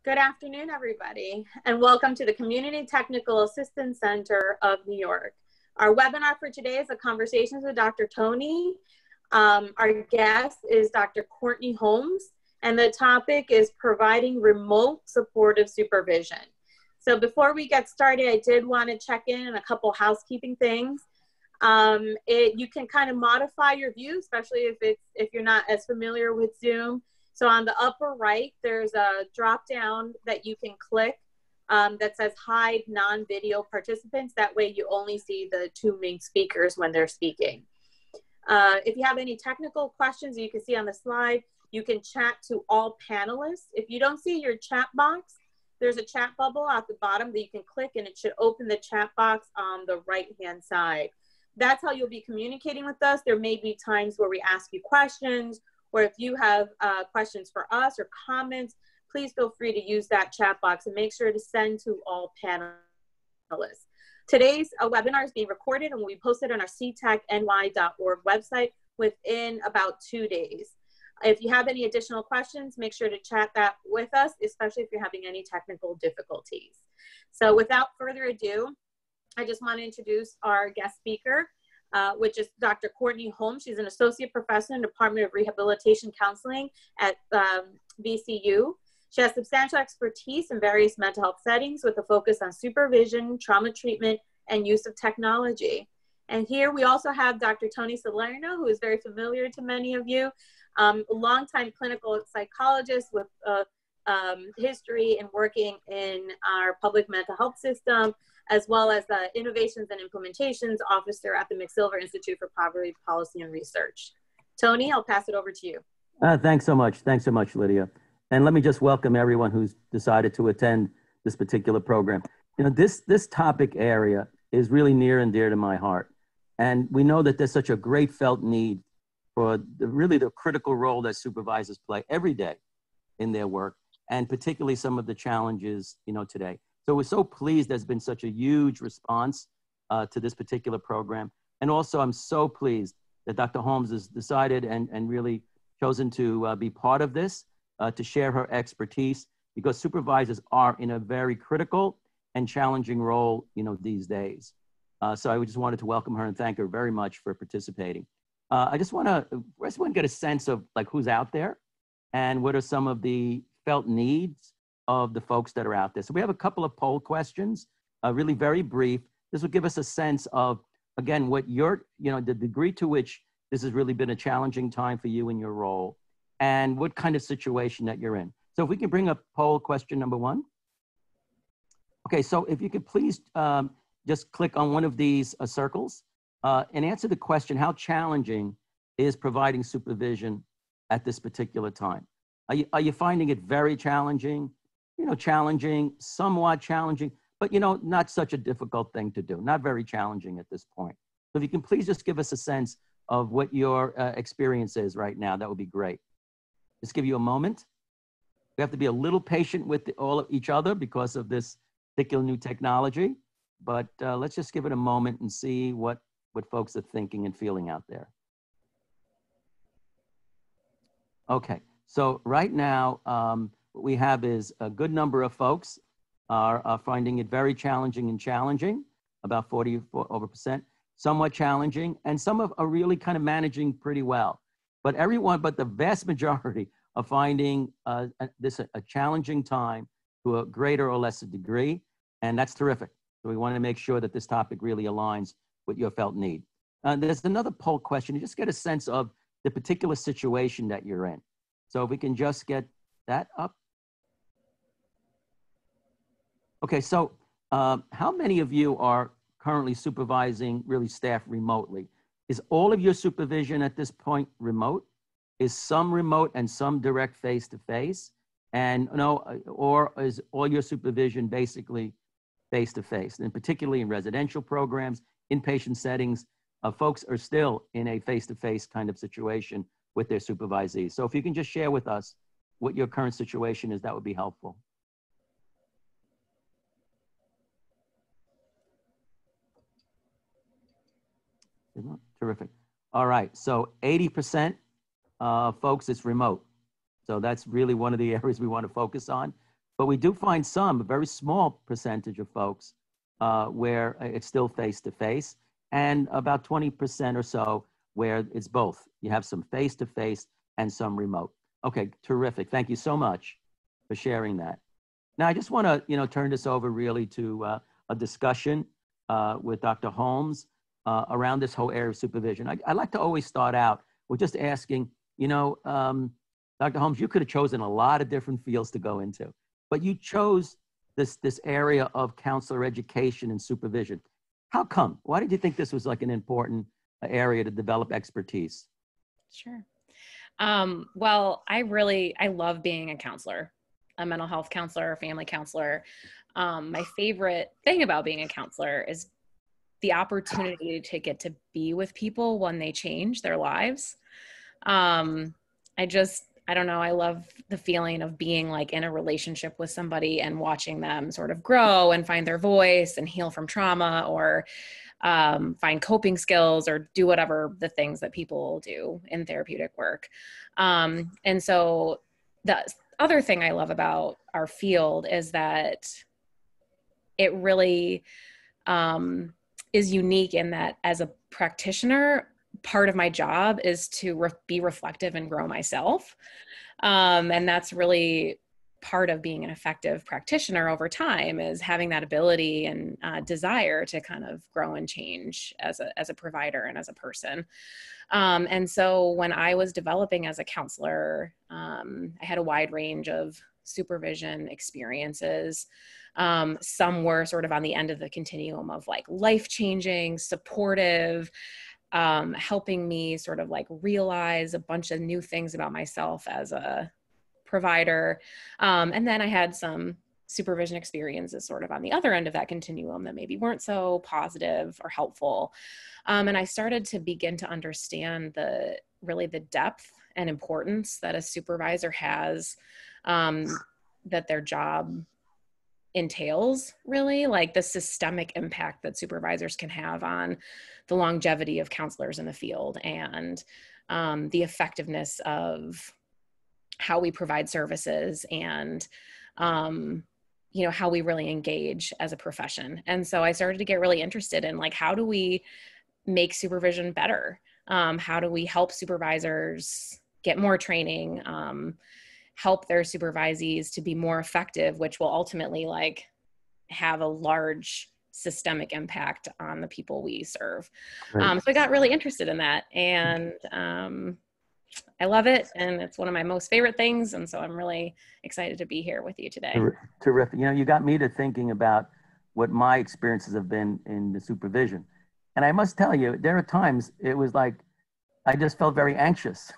Good afternoon, everybody, and welcome to the Community Technical Assistance Center of New York. Our webinar for today is a Conversations with Dr. Tony. Our guest is Dr. Courtney Holmes, and the topic is providing remote supportive supervision. So before we get started, I did want to check in on a couple housekeeping things. You can kind of modify your view, especially if you're not as familiar with Zoom. So on the upper right, there's a drop down that you can click that says hide non-video participants. That way you only see the two main speakers when they're speaking. If you have any technical questions, you can see on the slide, you can chat to all panelists. If you don't see your chat box, there's a chat bubble at the bottom that you can click and it should open the chat box on the right-hand side. That's how you'll be communicating with us. There may be times where we ask you questions, or if you have questions for us or comments, please feel free to use that chat box and make sure to send to all panelists. Today's webinar is being recorded and will be posted on our ctechny.org website within about 2 days. If you have any additional questions, make sure to chat that with us, especially if you're having any technical difficulties. So without further ado, I just want to introduce our guest speaker, which is Dr. Courtney Holmes. She's an associate professor in the Department of Rehabilitation Counseling at VCU. She has substantial expertise in various mental health settings with a focus on supervision, trauma treatment, and use of technology. And here we also have Dr. Tony Salerno, who is very familiar to many of you, a longtime clinical psychologist with history in working in our public mental health system, as well as the Innovations and Implementations Officer at the McSilver Institute for Poverty Policy and Research. Tony, I'll pass it over to you. Thanks so much. Thanks so much, Lydia. And let me just welcome everyone who's decided to attend this particular program. You know, this topic area is really near and dear to my heart. And we know that there's such a great felt need for really the critical role that supervisors play every day in their work, and particularly some of the challenges, today. So we're so pleased there's been such a huge response to this particular program. And also I'm so pleased that Dr. Holmes has decided and really chosen to be part of this, to share her expertise, because supervisors are in a very critical and challenging role, these days. So I just wanted to welcome her and thank her very much for participating. I just want to get a sense of like who's out there and what are some of the felt needs of the folks that are out there. So we have a couple of poll questions, really very brief. This will give us a sense of, again, what the degree to which this has really been a challenging time for you in your role and what kind of situation that you're in. So if we can bring up poll question number 1. Okay, so if you could please just click on one of these circles and answer the question, how challenging is providing supervision at this particular time? Are you finding it very challenging? Challenging, somewhat challenging, but not such a difficult thing to do, not very challenging at this point. So if you can please just give us a sense of what your experience is right now, that would be great. Just give you a moment. We have to be a little patient with all of each other because of this particular new technology, but let's just give it a moment and see what folks are thinking and feeling out there. Okay, so right now, what we have is a good number of folks are finding it very challenging, about 40%, somewhat challenging, and some are really kind of managing pretty well. But the vast majority are finding this a challenging time to a greater or lesser degree, and that's terrific. So we want to make sure that this topic really aligns with your felt need. There's another poll question. You just get a sense of the particular situation that you're in. So if we can just get that up. Okay, so how many of you are currently supervising really staff remotely? Is all of your supervision at this point remote? Is some remote and some direct face-to-face? Or is all your supervision basically face-to-face? And particularly in residential programs, inpatient settings, folks are still in a face-to-face kind of situation with their supervisees. So if you can just share with us what your current situation is, that would be helpful. Terrific. All right, so 80% folks, it's remote. So that's really one of the areas we want to focus on. But we do find some, a very small percentage of folks where it's still face-to-face, and about 20% or so where it's both. You have some face-to-face and some remote. Okay, terrific. Thank you so much for sharing that. Now, I just want to, turn this over really to a discussion with Dr. Holmes around this whole area of supervision. I like to always start out with just asking, Dr. Holmes, you could have chosen a lot of different fields to go into, but you chose this area of counselor education and supervision. How come? Why did you think this was like an important area to develop expertise? Sure. Well, I love being a counselor, a mental health counselor, a family counselor. My favorite thing about being a counselor is the opportunity to get to be with people when they change their lives. I don't know. I love the feeling of being like in a relationship with somebody and watching them sort of grow and find their voice and heal from trauma, or find coping skills, or do whatever the things that people do in therapeutic work. And so the other thing I love about our field is that it really is unique in that as a practitioner, part of my job is to be reflective and grow myself. And that's really part of being an effective practitioner over time, is having that ability and desire to kind of grow and change as a provider and as a person. And so when I was developing as a counselor, I had a wide range of supervision experiences. Some were sort of on the end of the continuum of like life-changing, supportive, helping me sort of like realize a bunch of new things about myself as a provider. And then I had some supervision experiences sort of on the other end of that continuum that maybe weren't so positive or helpful. And I started to begin to understand the depth and importance that a supervisor has, that their job entails, really, like the systemic impact that supervisors can have on the longevity of counselors in the field, and the effectiveness of how we provide services, and how we really engage as a profession. And so I started to get really interested in like, how do we make supervision better? How do we help supervisors get more training, help their supervisees to be more effective, which will ultimately like have a large systemic impact on the people we serve. Right. So I got really interested in that, and I love it. And it's one of my most favorite things. And so I'm really excited to be here with you today. Terrific. You got me to thinking about what my experiences have been in the supervision. And I must tell you, there are times it was like, I just felt very anxious.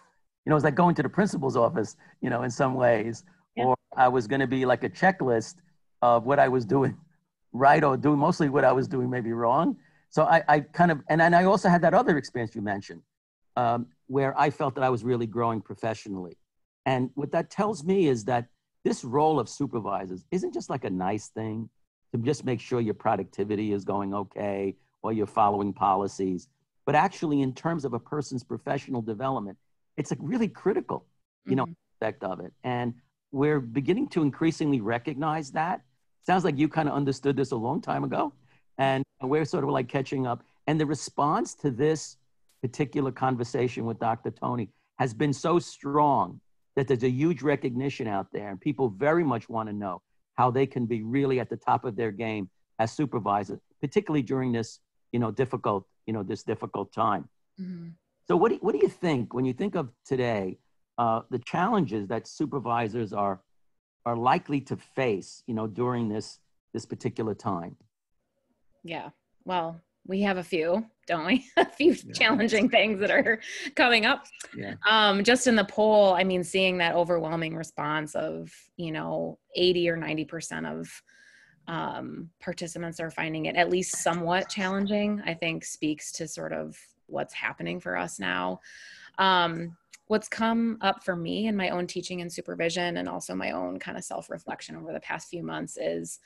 It was like going to the principal's office, in some ways, Yeah. or I was going to be like a checklist of what I was doing right, or doing mostly what I was doing maybe wrong. So I kind of, and I also had that other experience you mentioned, where I felt that I was really growing professionally. And what that tells me is that this role of supervisors isn't just like a nice thing to just make sure your productivity is going okay, or you're following policies, but actually in terms of a person's professional development, it's a really critical, aspect of it. And we're beginning to increasingly recognize that. Sounds like you kind of understood this a long time ago, and we're sort of like catching up. And the response to this particular conversation with Dr. Tony has been so strong that there's a huge recognition out there, and people very much want to know how they can be really at the top of their game as supervisors, particularly during this, difficult time. Mm-hmm. So what do you think when you think of today, the challenges that supervisors are likely to face, during this particular time? Yeah. Well, we have a few, don't we? A few challenging things that are coming up. Yeah. Just in the poll, I mean, seeing that overwhelming response of, 80 or 90% of participants are finding it at least somewhat challenging, I think speaks to sort of what's happening for us now. What's come up for me in my own teaching and supervision, and also my own kind of self-reflection over the past few months, is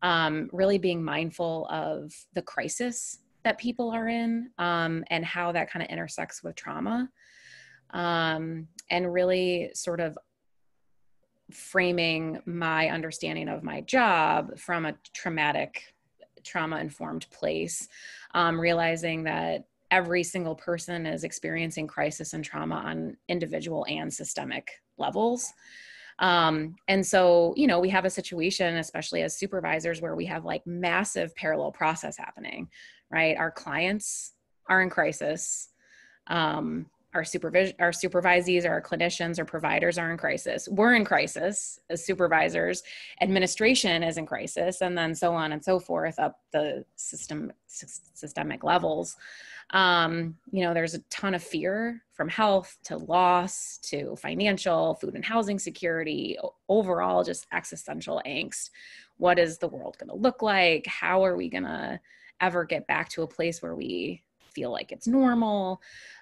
really being mindful of the crisis that people are in, and how that kind of intersects with trauma, and really sort of framing my understanding of my job from a trauma-informed place, realizing that every single person is experiencing crisis and trauma on individual and systemic levels. And so, you know, we have a situation, especially as supervisors, where we have like massive parallel process happening, right? Our clients are in crisis. Our supervisees, our clinicians, or providers are in crisis. We're in crisis as supervisors. Administration is in crisis, and then so on and so forth up the systemic levels. You know, there's a ton of fear, from health to loss to financial, food and housing security, overall just existential angst. What is the world going to look like? How are we going to ever get back to a place where we feel like it's normal?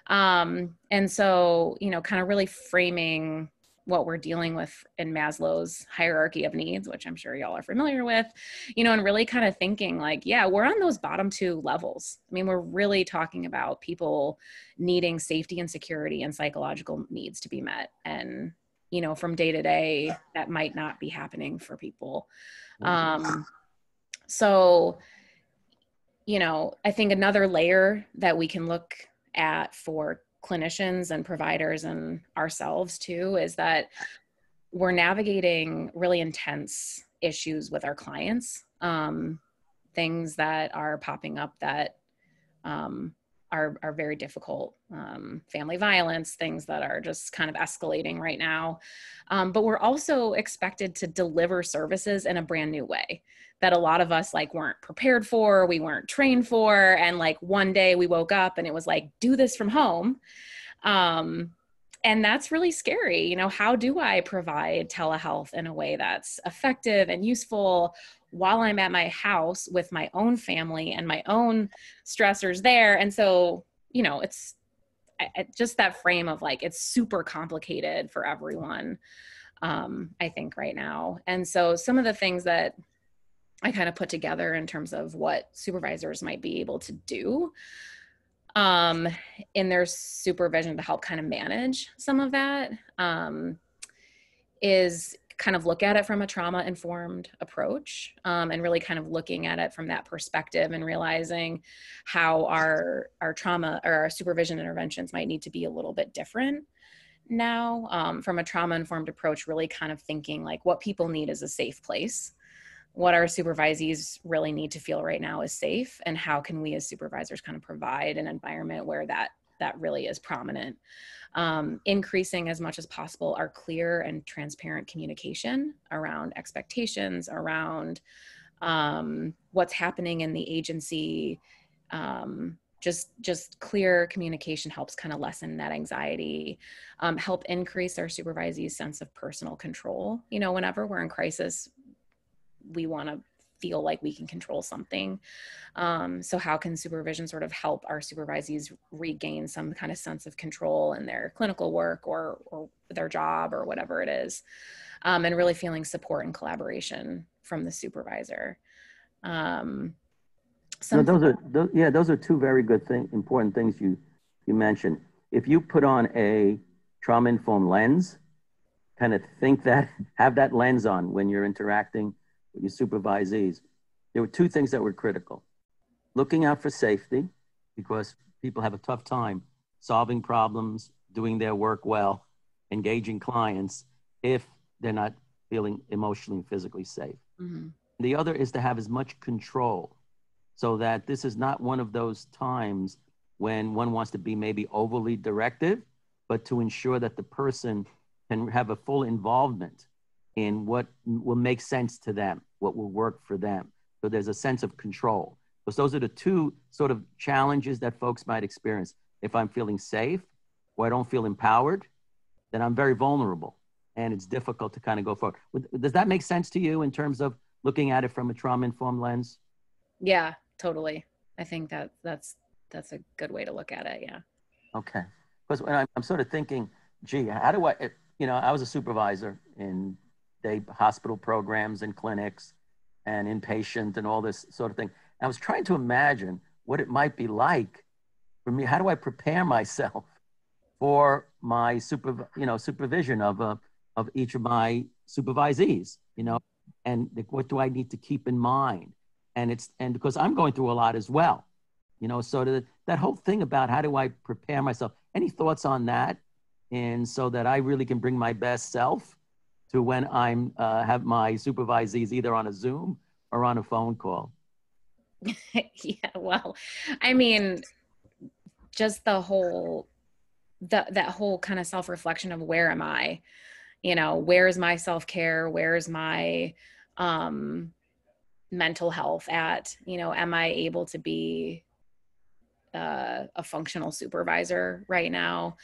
And so, you know, kind of really framing what we're dealing with in Maslow's hierarchy of needs, which I'm sure y'all are familiar with, you know, and really kind of thinking like, yeah, we're on those bottom two levels. I mean, we're really talking about people needing safety and security and psychological needs to be met. And, you know, from day to day, that might not be happening for people. So, you know, I think another layer that we can look at for clinicians and providers and ourselves too is that we're navigating really intense issues with our clients, things that are popping up that are very difficult, family violence, things that are just kind of escalating right now. But we're also expected to deliver services in a brand new way that a lot of us like weren't prepared for, we weren't trained for. And like one day we woke up and it was like, do this from home. And that's really scary. You know, how do I provide telehealth in a way that's effective and useful while I'm at my house with my own family and my own stressors there? And so, you know, it's just that frame of like, it's super complicated for everyone, I think right now. And so some of the things that I kind of put together in terms of what supervisors might be able to do in their supervision to help kind of manage some of that, is kind of look at it from a trauma-informed approach, and really kind of looking at it from that perspective and realizing how our trauma or our supervision interventions might need to be a little bit different now, from a trauma-informed approach, really kind of thinking like what people need is a safe place. What our supervisees really need to feel right now is safe, and how can we as supervisors kind of provide an environment where that really is prominent. Increasing as much as possible our clear and transparent communication around expectations, around what's happening in the agency. Just clear communication helps kind of lessen that anxiety, help increase our supervisees' sense of personal control. You know, whenever we're in crisis, we want to feel like we can control something. So how can supervision sort of help our supervisees regain some kind of sense of control in their clinical work or their job or whatever it is, and really feeling support and collaboration from the supervisor. Those are two very good important things you mentioned. If you put on a trauma-informed lens, kind of have that lens on when you're interacting with your supervisees, there were two things that were critical. Looking out for safety, because people have a tough time solving problems, doing their work well, engaging clients, if they're not feeling emotionally and physically safe. Mm-hmm. The other is to have as much control, so that this is not one of those times when one wants to be maybe overly directive, but to ensure that the person can have a full involvement in what will make sense to them, what will work for them. So there's a sense of control. Because those are the two sort of challenges that folks might experience. If I'm feeling safe or I don't feel empowered, then I'm very vulnerable and it's difficult to kind of go forward. Does that make sense to you in terms of looking at it from a trauma-informed lens? Yeah, totally. I think that's a good way to look at it. Yeah. Okay. Because when I'm sort of thinking, gee, how do I was a supervisor in day hospital programs and clinics and inpatient and all this sort of thing. I was trying to imagine what it might be like for me. How do I prepare myself for my supervision of each of my supervisees, and what do I need to keep in mind? And because I'm going through a lot as well, so that whole thing about how do I prepare myself? Any thoughts on that? And so that I really can bring my best self to when I'm have my supervisees either on a Zoom or on a phone call. Yeah, well, I mean, just that whole kind of self-reflection of where am I? Where is my self-care? Where is my mental health at? Am I able to be a functional supervisor right now?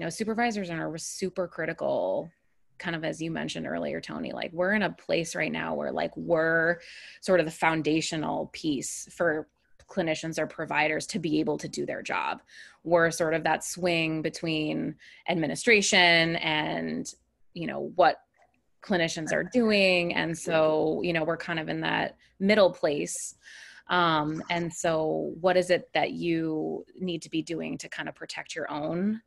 Supervisors are super critical, kind of as you mentioned earlier, Tony. Like, we're in a place right now where we're sort of the foundational piece for clinicians or providers to be able to do their job. We're sort of that swing between administration and what clinicians are doing, and so we're kind of in that middle place. And so what is it that you need to be doing to kind of protect your own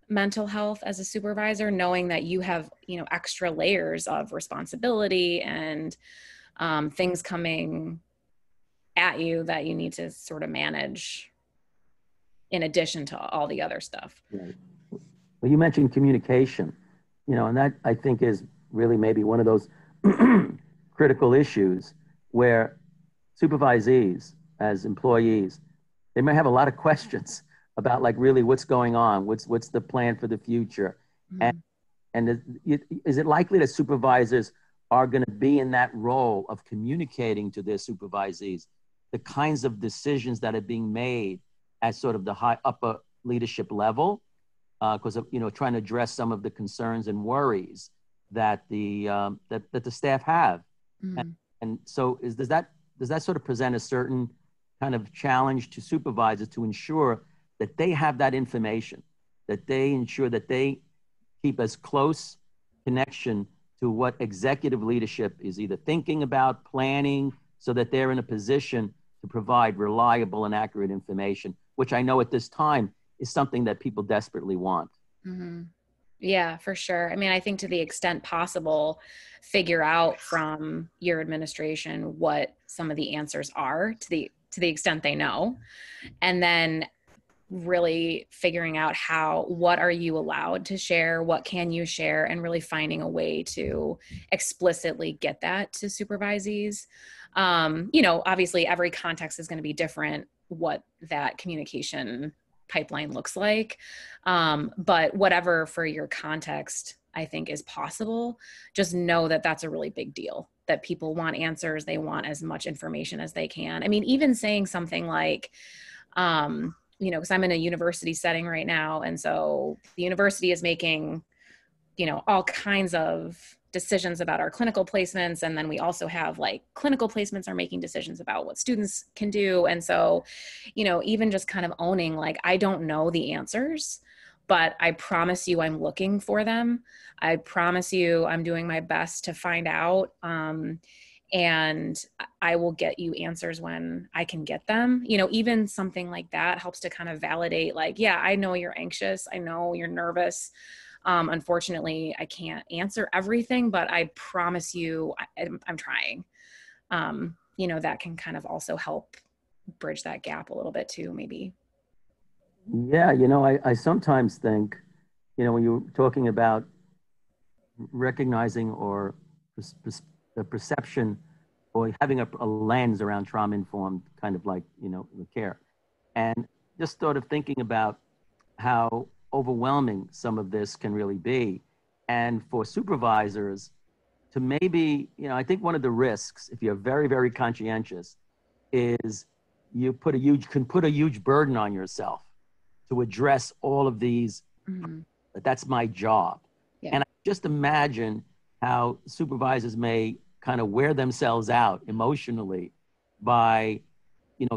mental health as a supervisor, knowing that you have, extra layers of responsibility and things coming at you that you need to sort of manage in addition to all the other stuff? Right. Well, you mentioned communication, and that I think is really maybe one of those critical issues where supervisees as employees, they may have a lot of questions about really what's going on, what's the plan for the future. Mm-hmm. And is it likely that supervisors are going to be in that role of communicating to their supervisees the kinds of decisions that are being made at sort of the high upper leadership level, because of trying to address some of the concerns and worries that the staff have. Mm-hmm. And so does that sort of present a certain kind of challenge to supervisors to ensure that they have that information, that they ensure that they keep as close connection to what executive leadership is either thinking about, planning, so that they're in a position to provide reliable and accurate information, which I know at this time is something that people desperately want. Mm-hmm. Yeah, for sure. I mean, I think to the extent possible, figure out from your administration what some of the answers are to the extent they know, and then really figuring out what are you allowed to share, what can you share, and really finding a way to explicitly get that to supervisees. Obviously every context is going to be different, what that communication pipeline looks like. But whatever for your context, I think is possible, just know that that's a really big deal, that people want answers. They want as much information as they can. I mean, even saying something like, because I'm in a university setting right now. And so the university is making, all kinds of decisions about our clinical placements. And then we also have clinical placements are making decisions about what students can do. And so, even just kind of owning, I don't know the answers, but I promise you I'm looking for them. I promise you I'm doing my best to find out. And I will get you answers when I can get them. Even something like that helps to kind of validate, yeah, I know you're anxious. I know you're nervous. Unfortunately, I can't answer everything, but I promise you I'm trying. That can kind of also help bridge that gap a little bit too, maybe. Yeah, I sometimes think, when you're talking about recognizing or the perception or having a lens around trauma-informed kind of care. And just sort of thinking about how overwhelming some of this can really be. And for supervisors to maybe, I think one of the risks, if you're very, very conscientious, is you can put a huge burden on yourself to address all of these, but that's my job. Yeah. And I just imagine how supervisors may kind of wear themselves out emotionally by,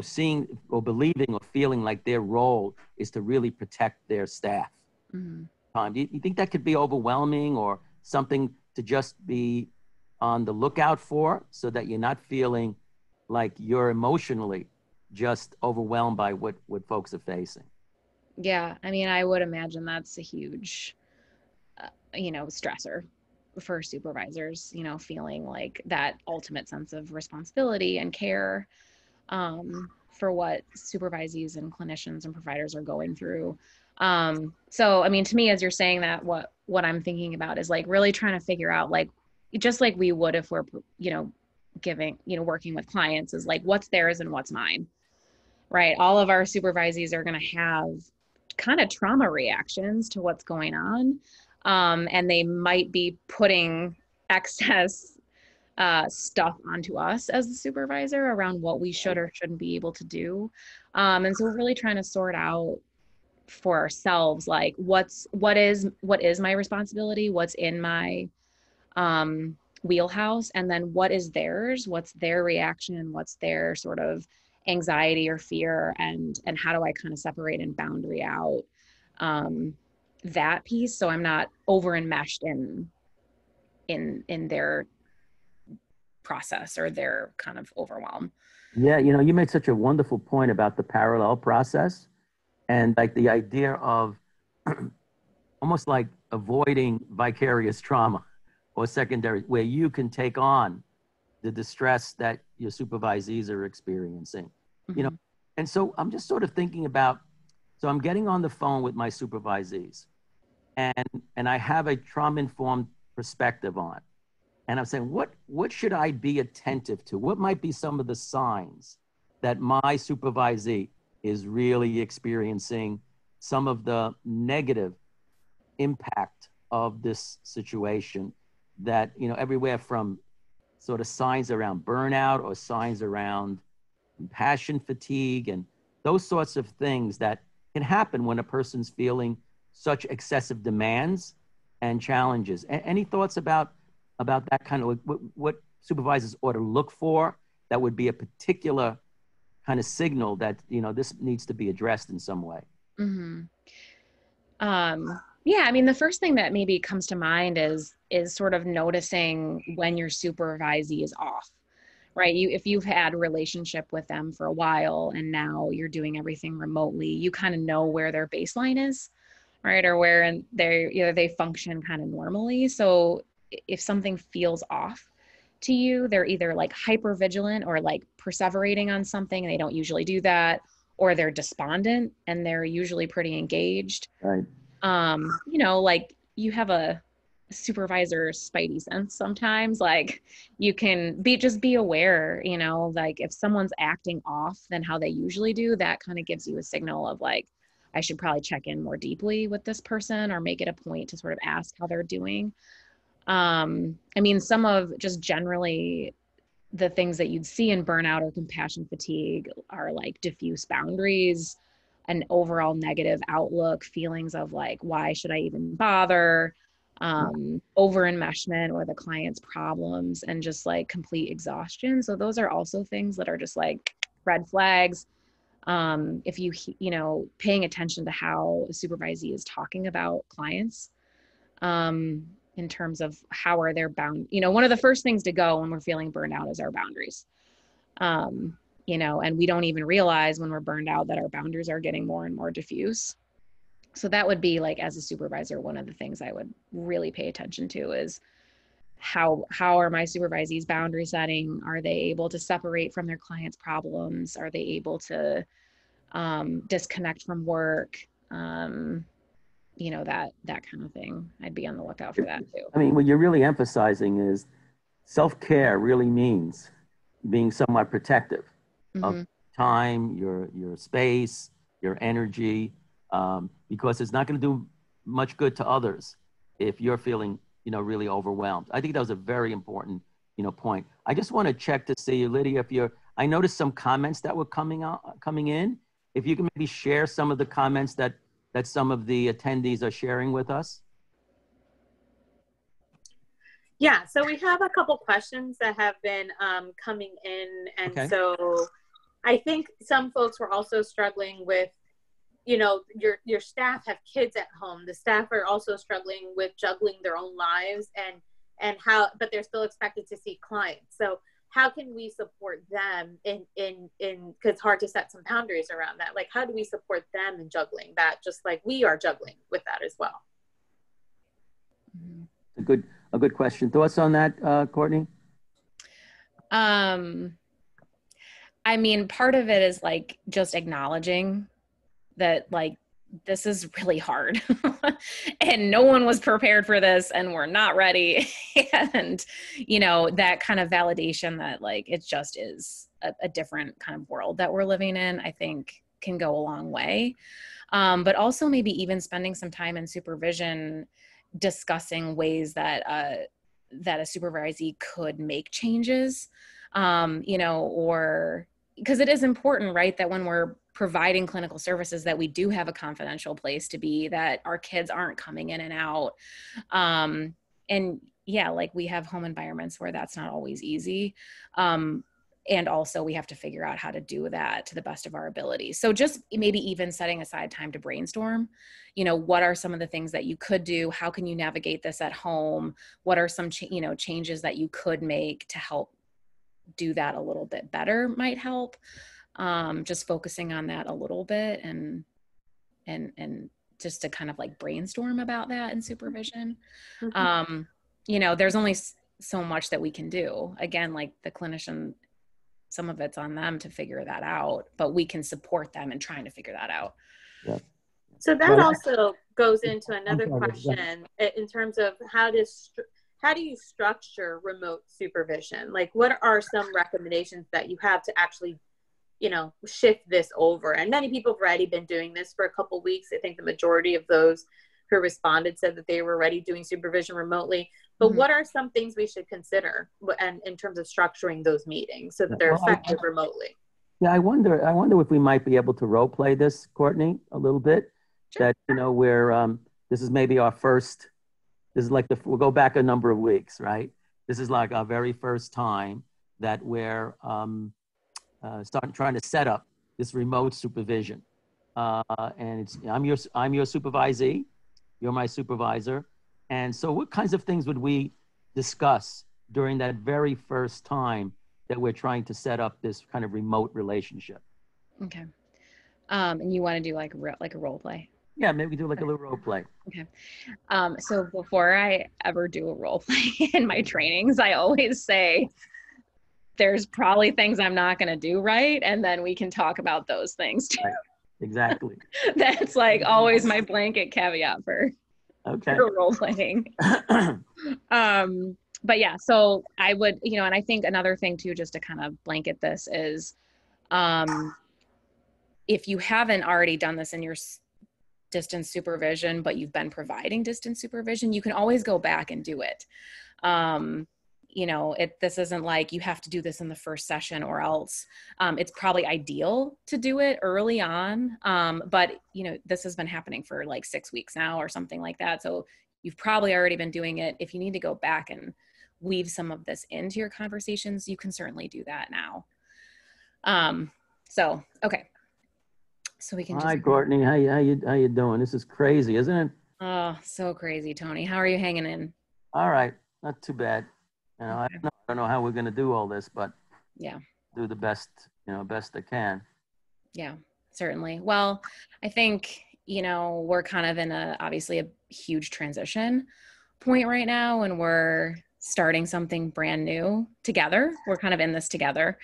seeing or believing or feeling like their role is to really protect their staff. Mm-hmm. Do you think that could be overwhelming or something to just be on the lookout for, so that you're not feeling like you're emotionally just overwhelmed by what folks are facing? Yeah. I mean, I would imagine that's a huge, stressor, for supervisors, you know, feeling like that ultimate sense of responsibility and care for what supervisees and clinicians and providers are going through. So, I mean, to me, as you're saying that, what I'm thinking about is like really trying to figure out, like, just like we would if we're, you know, working with clients, is like, what's theirs and what's mine, right? All of our supervisees are going to have kind of trauma reactions to what's going on. And they might be putting excess stuff onto us as the supervisor around what we should or shouldn't be able to do. And so we're really trying to sort out for ourselves, like what is my responsibility, what's in my wheelhouse, and then what is theirs, what's their reaction, what's their sort of anxiety or fear, and how do I kind of separate and boundary out that piece, so I'm not over enmeshed in their process or their kind of overwhelm. Yeah, you know, you made such a wonderful point about the parallel process, and like the idea of almost like avoiding vicarious trauma or secondary, where you can take on the distress that your supervisees are experiencing. You know, and so I'm just sort of thinking about, so I'm getting on the phone with my supervisees, and I have a trauma-informed perspective on, and I'm saying, what should I be attentive to? What might be some of the signs that my supervisee is really experiencing some of the negative impact of this situation, that, you know, everywhere from sort of signs around burnout or signs around compassion fatigue and those sorts of things that can happen when a person's feeling such excessive demands and challenges. Any thoughts about that kind of, what supervisors ought to look for that would be a particular kind of signal that, you know, this needs to be addressed in some way? Yeah, I mean, the first thing that maybe comes to mind is sort of noticing when your supervisee is off, right? If you've had a relationship with them for a while and now you're doing everything remotely, you kind of know where their baseline is, right? Or where they function kind of normally. So if something feels off to you, they're either like hyper vigilant or like perseverating on something, and they don't usually do that, or they're despondent and they're usually pretty engaged. Right. You know, like you have a supervisor spidey sense sometimes, like you can be aware, you know, like if someone's acting off than how they usually do, that kind of gives you a signal of like, I should probably check in more deeply with this person or make it a point to sort of ask how they're doing. I mean, some of just generally the things that you'd see in burnout or compassion fatigue are like diffuse boundaries, an overall negative outlook, feelings of like, why should I even bother? Over enmeshment with the client's problems, and just like complete exhaustion. So those are also things that are just like red flags. If you know, paying attention to how a supervisee is talking about clients, in terms of how are their bound, you know, one of the first things to go when we're feeling burned out is our boundaries. You know, and we don't even realize when we're burned out that our boundaries are getting more and more diffuse. So that would be like, as a supervisor, one of the things I would really pay attention to is how are my supervisees boundary setting? Are they able to separate from their clients' problems? Are they able to disconnect from work? You know, that kind of thing. I'd be on the lookout for that too. I mean, what you're really emphasizing is self-care really means being somewhat protective of time, your space, your energy, because it's not going to do much good to others if you're feeling, you know, really overwhelmed. I think that was a very important, you know, point. I just want to check to see, Lydia, if I noticed some comments that were coming in. If you can maybe share some of the comments that some of the attendees are sharing with us. Yeah, so we have a couple questions that have been coming in. And okay. So I think some folks were also struggling with, you know, your staff have kids at home. The staff are also struggling with juggling their own lives and how, but they're still expected to see clients. So how can we support them in because it's hard to set some boundaries around that. Like, how do we support them in juggling that, just like we are juggling with that as well? a good question. Thoughts on that, Courtney? I mean, part of it is like just acknowledging that like this is really hard and no one was prepared for this and we're not ready. And, you know, that kind of validation that like it just is a different kind of world that we're living in, I think can go a long way. But also maybe even spending some time in supervision discussing ways that that a supervisee could make changes, you know, or because it is important, right, that when we're providing clinical services that we do have a confidential place to be, that our kids aren't coming in and out. And yeah, like we have home environments where that's not always easy. And also we have to figure out how to do that to the best of our ability. So just maybe even setting aside time to brainstorm, you know, what are some of the things that you could do? How can you navigate this at home? What are some, you know, changes that you could make to help do that a little bit better might help. Just focusing on that a little bit and just to kind of like brainstorm about that in supervision. Mm-hmm. You know, there's only so much that we can do. Again, like the clinician, some of it's on them to figure that out, but we can support them in trying to figure that out. Yeah. So that also goes into another question in terms of how do you structure remote supervision? Like, what are some recommendations that you have to actually, you know, shift this over? And many people have already been doing this for a couple of weeks. I think the majority of those who responded said that they were already doing supervision remotely. But what are some things we should consider and in terms of structuring those meetings so that they're effective remotely? Yeah, I wonder if we might be able to role play this, Courtney, a little bit. Sure. That, you know, where this is maybe our first. This is like we'll go back a number of weeks, right? This is like our very first time that we're trying to set up this remote supervision. And I'm your supervisee, you're my supervisor. And so what kinds of things would we discuss during that very first time that we're trying to set up this kind of remote relationship? Okay. And you want to do like a role play? Yeah, maybe do like a little role play. Okay. So before I ever do a role play in my trainings, I always say, there's probably things I'm not going to do right. And then we can talk about those things too. Right. Exactly. That's like always my blanket caveat for role playing. But yeah, so I would, you know, and I think another thing too, just to kind of blanket this is, if you haven't already done this in your distance supervision, but you've been providing distance supervision, you can always go back and do it. You know, this isn't like you have to do this in the first session or else. It's probably ideal to do it early on. But you know, this has been happening for like 6 weeks now or something like that. So you've probably already been doing it. If you need to go back and weave some of this into your conversations, you can certainly do that now. So, okay. So we can Hi, Courtney. How you doing? This is crazy, isn't it? Oh, so crazy, Tony. How are you hanging in? All right. Not too bad. You know, Okay. I don't know how we're going to do all this, but yeah, do the best, you know, best I can. Yeah, certainly. Well, I think, you know, we're kind of in obviously a huge transition point right now, and we're starting something brand new together. We're kind of in this together.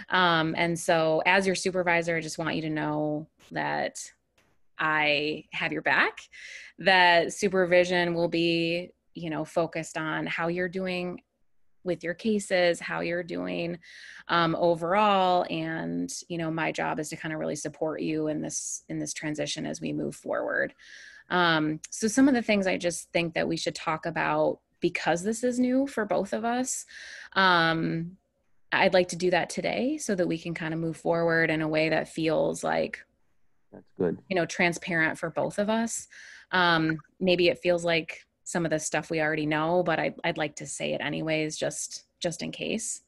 And so as your supervisor, I just want you to know that I have your back, that supervision will be, you know, focused on how you're doing with your cases, how you're doing overall. And, you know, my job is to kind of really support you in this transition as we move forward. So some of the things I just think that we should talk about, because this is new for both of us, I'd like to do that today so that we can kind of move forward in a way that feels like, that's good, you know, transparent for both of us. Maybe it feels like some of the stuff we already know, but I'd like to say it anyways, just in case.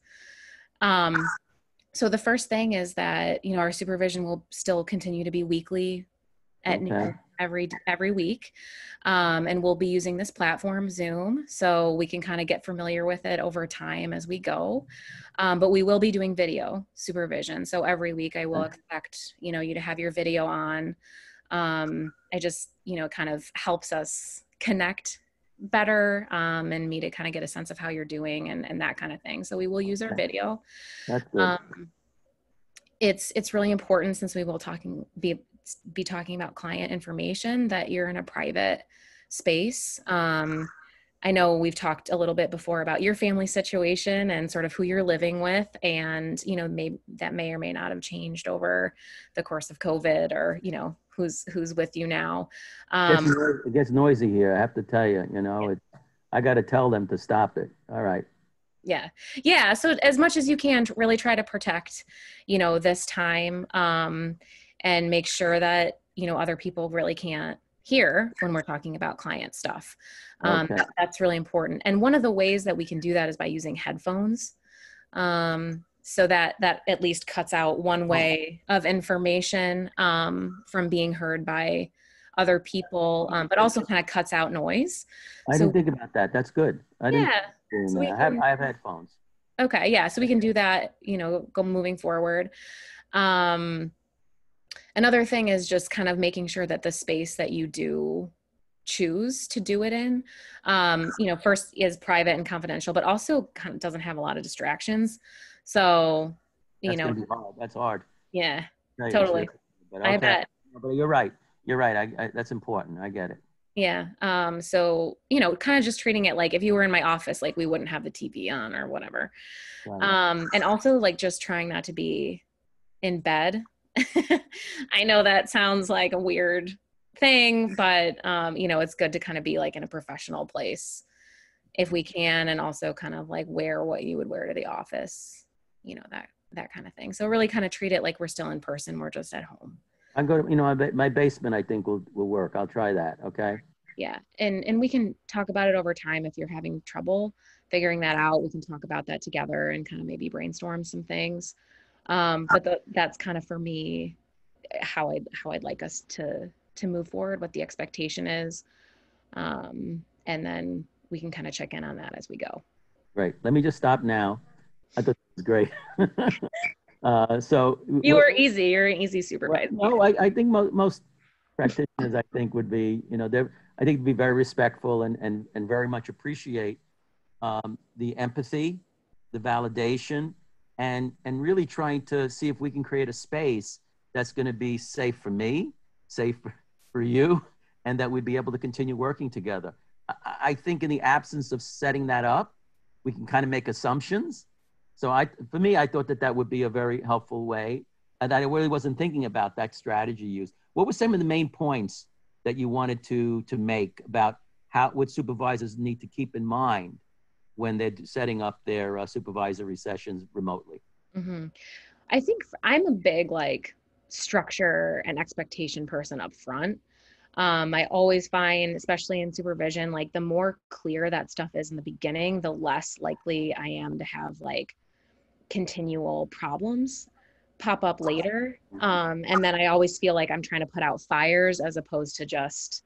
So the first thing is that, you know, our supervision will still continue to be weekly at noon every week. And we'll be using this platform, Zoom, so we can kind of get familiar with it over time as we go. But we will be doing video supervision. So every week I will expect, you know, you to have your video on. I just, you know, kind of helps us connect better, and me to kind of get a sense of how you're doing and that kind of thing. So we will use our video. That's good. It's really important, since we will be talking about client information, that you're in a private space. I know we've talked a little bit before about your family situation and sort of who you're living with, and, you know, that may or may not have changed over the course of COVID, or, you know, who's with you now. It gets noisy here. I have to tell you, you know, I got to tell them to stop it. All right. Yeah. Yeah. So as much as you can, really try to protect, you know, this time, and make sure that, you know, other people really can't hear when we're talking about client stuff. Okay. That's really important. And one of the ways that we can do that is by using headphones. So that at least cuts out one way of information, from being heard by other people, but also kind of cuts out noise. I didn't think about that. That's good. So I have headphones. Okay. Yeah. So we can do that, you know, moving forward. Another thing is just kind of making sure that the space that you do choose to do it in, you know, first is private and confidential, but also kind of doesn't have a lot of distractions. So, you know, that's hard. Yeah, totally. But okay. I bet. But you're right. You're right. That's important. I get it. Yeah. So, you know, kind of just treating it like if you were in my office, like we wouldn't have the TV on or whatever. Right. And also like just trying not to be in bed. I know that sounds like a weird thing, but, you know, it's good to kind of be like in a professional place if we can, and also kind of like wear what you would wear to the office, you know, that kind of thing. So really kind of treat it like we're still in person. We're just at home. I'm going to, you know, my basement, I think will work. I'll try that. Okay. Yeah. And we can talk about it over time. If you're having trouble figuring that out, we can talk about that together and kind of maybe brainstorm some things. But that's kind of for me, how I'd like us to move forward, what the expectation is. And then we can kind of check in on that as we go. Great. Let me just stop now. I thought it was great. So you're an easy supervisor. No, I think most practitioners, I think, would be, you know, I think be very respectful and very much appreciate the empathy, the validation, and really trying to see if we can create a space that's going to be safe for me, safe for you, and that we'd be able to continue working together. I think in the absence of setting that up, we can kind of make assumptions. So for me, I thought that would be a very helpful way, and I really wasn't thinking about that strategy used. What were some of the main points that you wanted to make about what supervisors need to keep in mind when they're setting up their supervisory sessions remotely? Mm-hmm. I think I'm a big like structure and expectation person up front. I always find, especially in supervision, like the more clear that stuff is in the beginning, the less likely I am to have like continual problems pop up later. And then I always feel like I'm trying to put out fires as opposed to just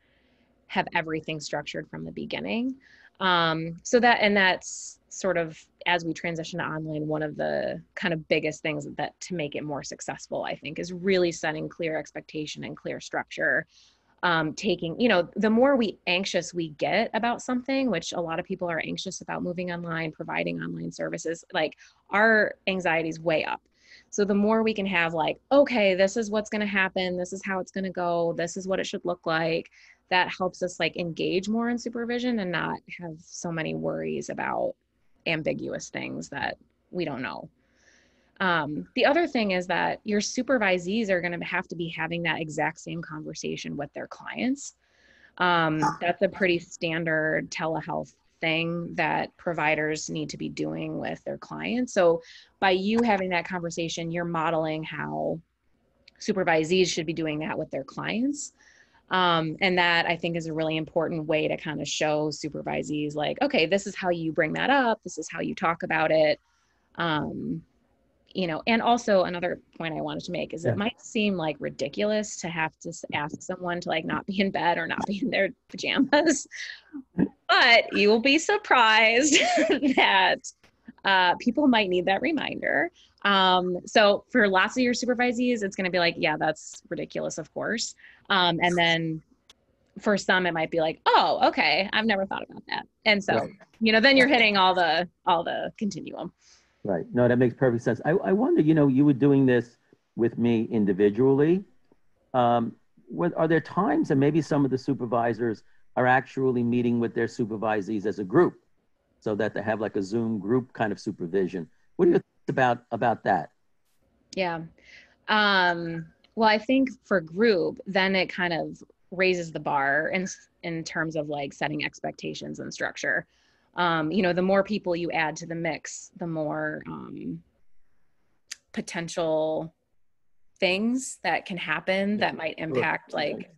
have everything structured from the beginning. That's sort of, as we transition to online, one of the kind of biggest things that to make it more successful, I think, is really setting clear expectation and clear structure. Taking, you know, the more anxious we get about something, which a lot of people are anxious about moving online, providing online services, like our anxiety is way up. So the more we can have like, okay, this is what's going to happen. This is how it's going to go. This is what it should look like. That helps us like engage more in supervision and not have so many worries about ambiguous things that we don't know. The other thing is that your supervisees are going to have to be having that exact same conversation with their clients. That's a pretty standard telehealth thing that providers need to be doing with their clients. So by you having that conversation, you're modeling how supervisees should be doing that with their clients. And that I think is a really important way to kind of show supervisees like, okay, this is how you bring that up. This is how you talk about it. You know, and also another point I wanted to make is it might seem like ridiculous to have to ask someone to like not be in bed or not be in their pajamas, but you will be surprised that people might need that reminder. So for lots of your supervisees, it's going to be like, yeah, that's ridiculous, of course. And then for some, it might be like, oh, okay, I've never thought about that. And so, Right. then you're hitting all the continuum. Right. No, that makes perfect sense. I wonder, you were doing this with me individually. Are there times that maybe some of the supervisors are actually meeting with their supervisees as a group so that they have like a Zoom group kind of supervision? What do you think about that? Yeah. Well, I think for group, then it kind of raises the bar in terms of like setting expectations and structure. The more people you add to the mix, the more potential things that can happen that might impact like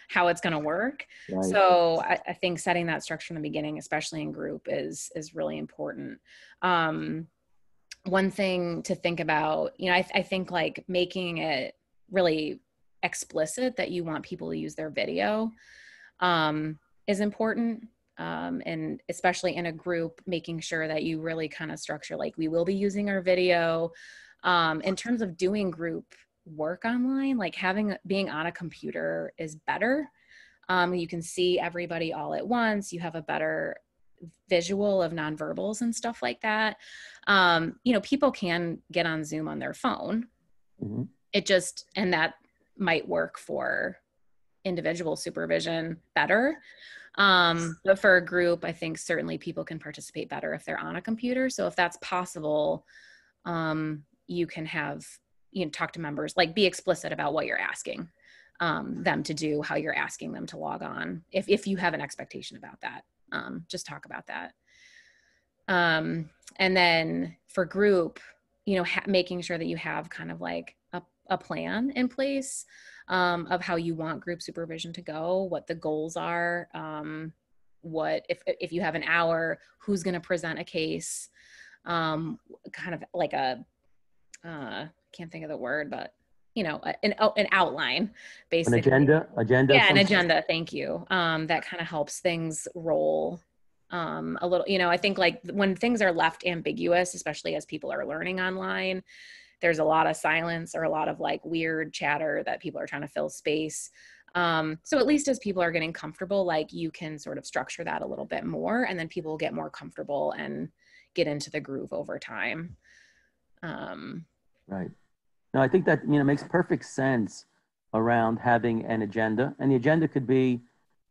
how it's going to work. Right. So I think setting that structure in the beginning, especially in group, is really important. One thing to think about, I think like making it really explicit that you want people to use their video is important. And especially in a group, making sure that you really kind of structure, like, we will be using our video. In terms of doing group work online, like being on a computer is better. You can see everybody all at once. You have a better visual of nonverbals and stuff like that. People can get on Zoom on their phone. Mm-hmm. And that might work for individual supervision better. But for a group, I think certainly people can participate better if they're on a computer. So if that's possible, you can talk to members, like, be explicit about what you're asking them to do, how you're asking them to log on. If you have an expectation about that, just talk about that. And then for group, making sure that you have kind of like a plan in place of how you want group supervision to go, what the goals are, what if you have an hour, who's going to present a case, kind of like can't think of the word, but an outline, basically. An agenda. Yeah, an agenda. Thank you. That kind of helps things roll a little. I think like when things are left ambiguous, especially as people are learning online, there's a lot of silence or a lot of like weird chatter that people are trying to fill space. So at least as people are getting comfortable, like, you can sort of structure that a little bit more, and then people will get more comfortable and get into the groove over time. Right. No, I think that, makes perfect sense around having an agenda. And the agenda could be,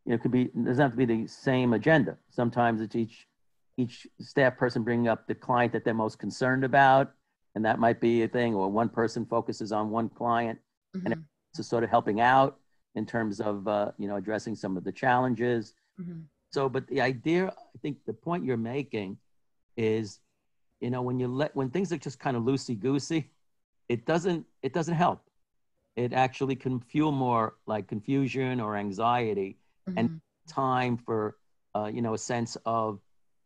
it doesn't have to be the same agenda. Sometimes it's each staff person bringing up the client that they're most concerned about. And that might be a thing, or one person focuses on one client, mm-hmm. and it's sort of helping out in terms of, addressing some of the challenges. Mm-hmm. So, but the idea, I think the point you're making is, when things are just kind of loosey-goosey, it doesn't help. It actually can fuel more like confusion or anxiety, mm-hmm. and time for, a sense of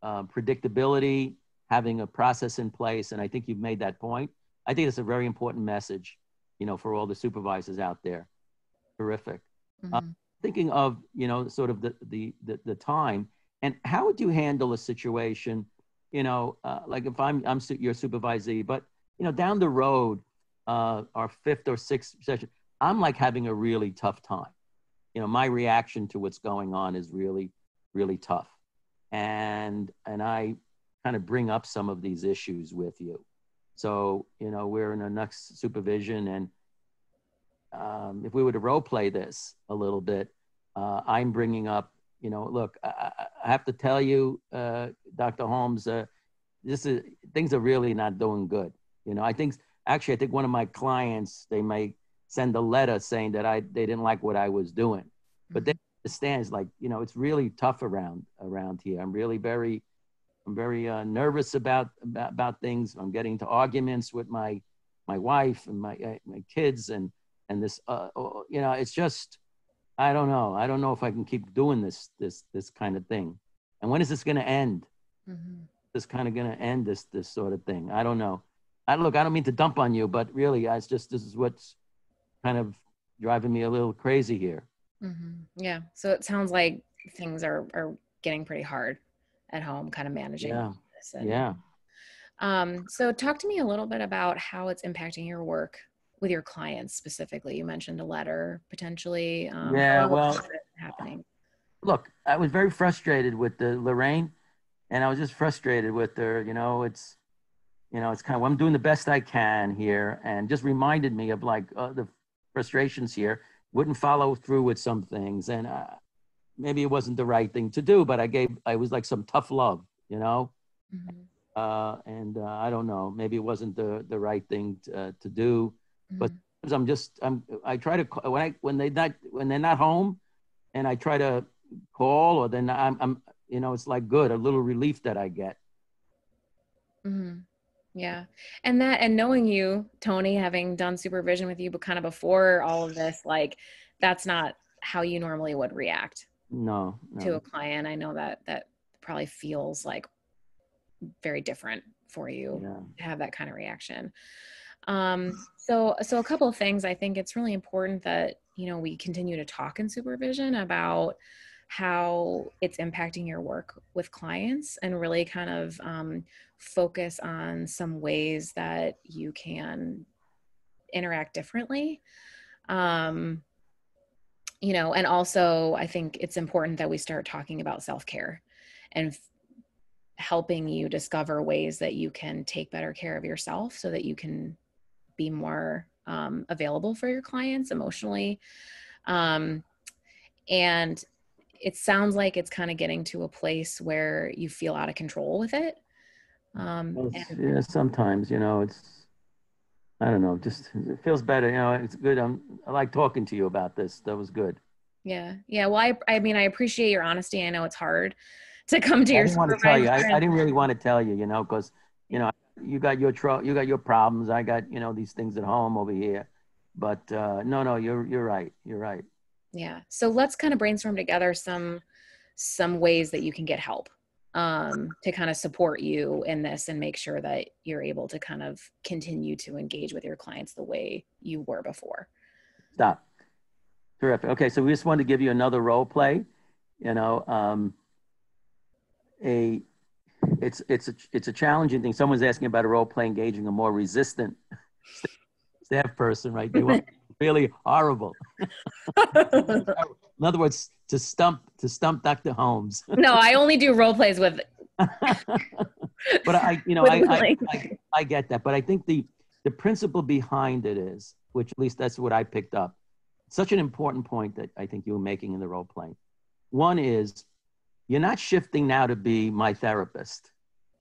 predictability, having a process in place. And I think you've made that point. I think it's a very important message, for all the supervisors out there. Terrific. Mm-hmm. Thinking of, sort of the time, and how would you handle a situation, like if I'm your supervisee, but, down the road, our fifth or sixth session, I'm like having a really tough time. My reaction to what's going on is really, really tough. And I kind of bring up some of these issues with you. So, we're in a next supervision, and if we were to role play this a little bit, I'm bringing up, look, I have to tell you, Dr. Holmes, things are really not doing good. I think one of my clients, they may send a letter saying that they didn't like what I was doing, but they understand, like, it's really tough around here. I'm very nervous about things. I'm getting into arguments with my wife and my kids, and this, it's just, I don't know. I don't know if I can keep doing this kind of thing. And when is this going to end? Mm-hmm. This kind of going to end this sort of thing. I don't know. I don't mean to dump on you, but really, this is what's kind of driving me a little crazy here. Mm-hmm. Yeah. So it sounds like things are getting pretty hard at home, kind of managing this. Yeah. So talk to me a little bit about how it's impacting your work with your clients specifically. You mentioned a letter potentially. Well, happening. look, I was very frustrated with the Lorraine, and I was just frustrated with her. It's kind of, I'm doing the best I can here, and just reminded me of like the frustrations here. Wouldn't follow through with some things, and maybe it wasn't the right thing to do, but I was like some tough love, Mm-hmm. and I don't know, maybe it wasn't the right thing to do, but I try to, when they're not home, and I try to call, or then I'm it's like good, a little relief that I get. Mm-hmm. Yeah. And knowing you, Tony, having done supervision with you, but kind of before all of this, like that's not how you normally would react No. to a client. I know that probably feels like very different for you to have that kind of reaction. So a couple of things. I think it's really important that, we continue to talk in supervision about how it's impacting your work with clients, and really kind of focus on some ways that you can interact differently. And also I think it's important that we start talking about self-care and helping you discover ways that you can take better care of yourself so that you can be more available for your clients emotionally. And it sounds like it's kind of getting to a place where you feel out of control with it. Yeah, sometimes, I don't know, just it feels better. It's good. I like talking to you about this. That was good. Yeah. Well, I mean, I appreciate your honesty. I know it's hard to come to your didn't want to tell you. I didn't really want to tell you, because, you got your problems. I got, these things at home over here. But no, you're right. You're right. Yeah. So let's kind of brainstorm together some ways that you can get help to kind of support you in this and make sure that you're able to kind of continue to engage with your clients the way you were before. Stop. Terrific. Okay. So we just wanted to give you another role play, it's a challenging thing. Someone's asking about a role play engaging a more resistant staff person, right? They want really horrible. In other words, to stump Dr. Holmes. No, I only do role plays with. But I get that. But I think the principle behind it is, which at least that's what I picked up. Such an important point that I think you were making in the role playing. One is, you're not shifting now to be my therapist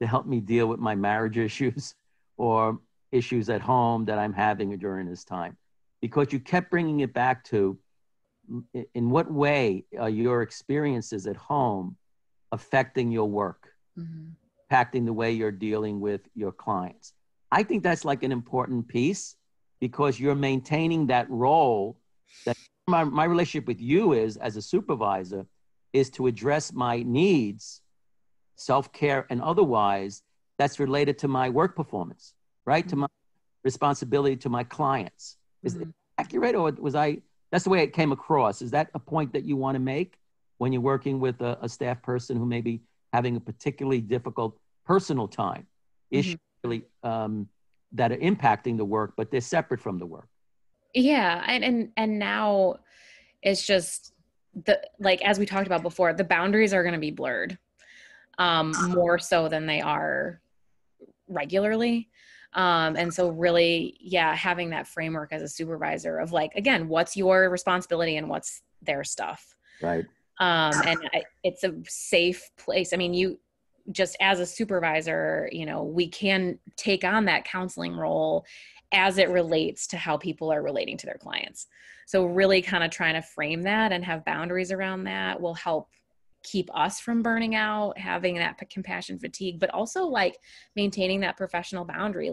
to help me deal with my marriage issues or issues at home that I'm having during this time, because you kept bringing it back to, in what way are your experiences at home affecting your work, impacting the way you're dealing with your clients. I think that's like an important piece, because you're maintaining that role that my relationship with you is, as a supervisor, is to address my needs, self-care and otherwise, that's related to my work performance, right? To my responsibility to my clients. Is it accurate, or that's the way it came across? Is that a point that you want to make when you're working with a staff person who may be having a particularly difficult personal time, issues really, that are impacting the work, but they're separate from the work? Yeah. And now it's just, as we talked about before, the boundaries are going to be blurred more so than they are regularly. And so really, having that framework as a supervisor of again, what's your responsibility and what's their stuff. Right. It's a safe place. I mean, you just, as a supervisor, we can take on that counseling role as it relates to how people are relating to their clients. So really kind of trying to frame that and have boundaries around that will help keep us from burning out, having that compassion fatigue, but also maintaining that professional boundary.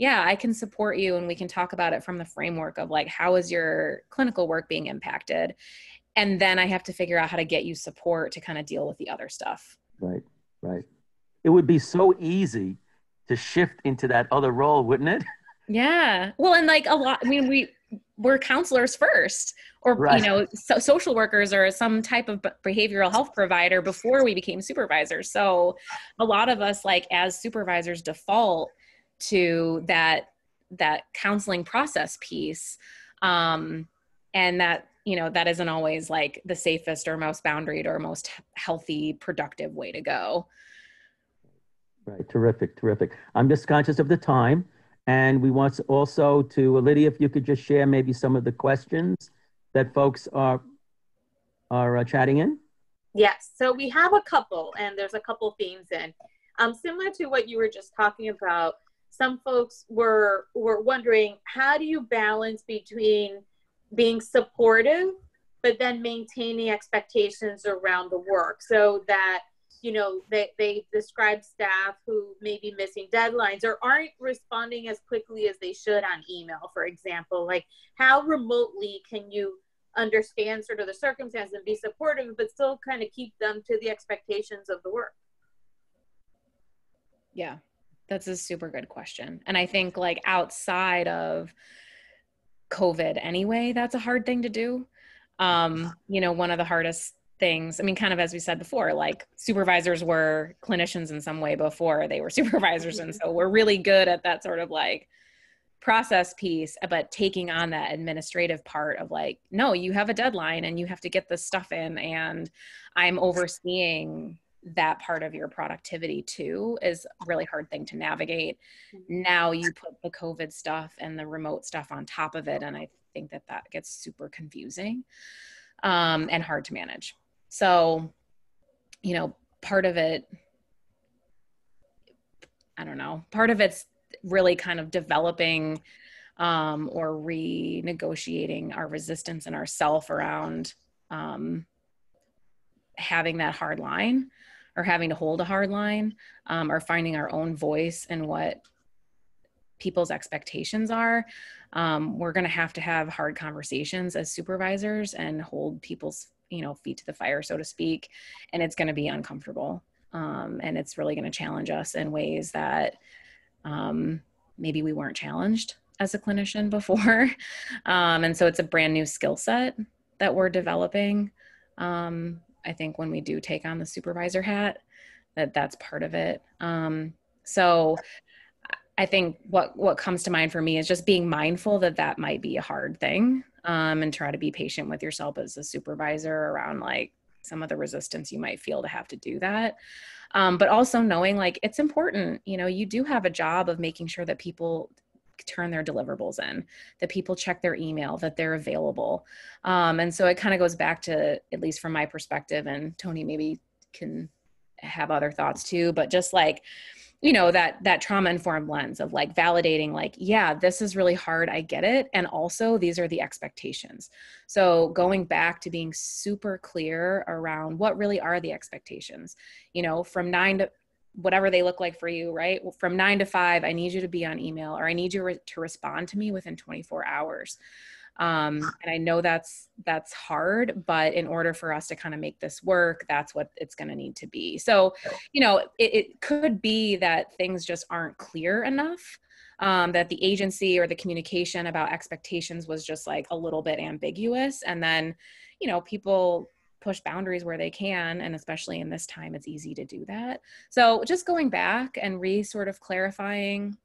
I can support you, and we can talk about it from the framework of how is your clinical work being impacted? And then I have to figure out how to get you support to kind of deal with the other stuff. Right. It would be so easy to shift into that other role, wouldn't it? Yeah. Well, and a lot, I mean, we're counselors first, or, right. Social workers or some type of behavioral health provider before we became supervisors. So a lot of us, as supervisors, default to that counseling process piece. And that you know, that isn't always like the safest or most boundaried or most healthy, productive way to go. Right. Terrific. Terrific. I'm just conscious of the time. And we want also to, Lydia, if you could just share maybe some of the questions that folks are chatting in. Yes. So we have a couple, and there's a couple themes in. Similar to what you were just talking about, some folks were wondering, how do you balance between being supportive, but then maintaining expectations around the work, so that, you know, they describe staff who may be missing deadlines or aren't responding as quickly as they should on email, for example. Like, how remotely can you understand sort of the circumstance and be supportive, but still kind of keep them to the expectations of the work? Yeah, that's a super good question. And I think like outside of COVID anyway, that's a hard thing to do. You know, one of the hardest things, I mean, kind of as we said before, like supervisors were clinicians in some way before they were supervisors. And so we're really good at that sort of like process piece, but taking on that administrative part of like, no, you have a deadline and you have to get this stuff in, and I'm overseeing that part of your productivity too, is a really hard thing to navigate. Now you put the COVID stuff and the remote stuff on top of it, and I think that that gets super confusing and hard to manage. So, you know, part of it, I don't know, part of it's really kind of developing or renegotiating our resistance and ourself around having that hard line, or having to hold a hard line, or finding our own voice in what people's expectations are. We're going to have hard conversations as supervisors and hold people's, you know, feet to the fire, so to speak. And it's going to be uncomfortable. And it's really going to challenge us in ways that maybe we weren't challenged as a clinician before. And so it's a brand new skill set that we're developing. I think when we do take on the supervisor hat, that's part of it. So I think what comes to mind for me is just being mindful that that might be a hard thing, and try to be patient with yourself as a supervisor around like some of the resistance you might feel to have to do that. But also knowing like it's important, you know, you do have a job of making sure that people turn their deliverables in, that people check their email, that they're available. And so it kind of goes back to, at least from my perspective, and Tony maybe can have other thoughts too, but just like, you know, that trauma-informed lens of like validating, like, yeah, this is really hard, I get it. And also these are the expectations. So going back to being super clear around what really are the expectations, you know, from 9 to whatever they look like for you, right? From 9 to 5, I need you to be on email, or I need you to respond to me within 24 hours. And I know that's hard, but in order for us to kind of make this work, that's what it's going to need to be. So, you know, it could be that things just aren't clear enough, that the agency or the communication about expectations was just like a little bit ambiguous. And then, you know, people push boundaries where they can. And especially in this time, it's easy to do that. So just going back and sort of clarifying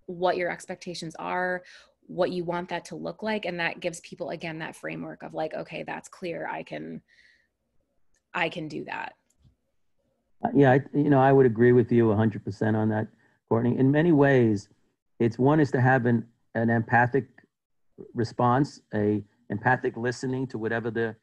what your expectations are, what you want that to look like. And that gives people, again, that framework of like, okay, that's clear. I can do that. Yeah, I would agree with you 100% on that, Courtney. In many ways, one is to have an empathic response, a empathic listening to whatever the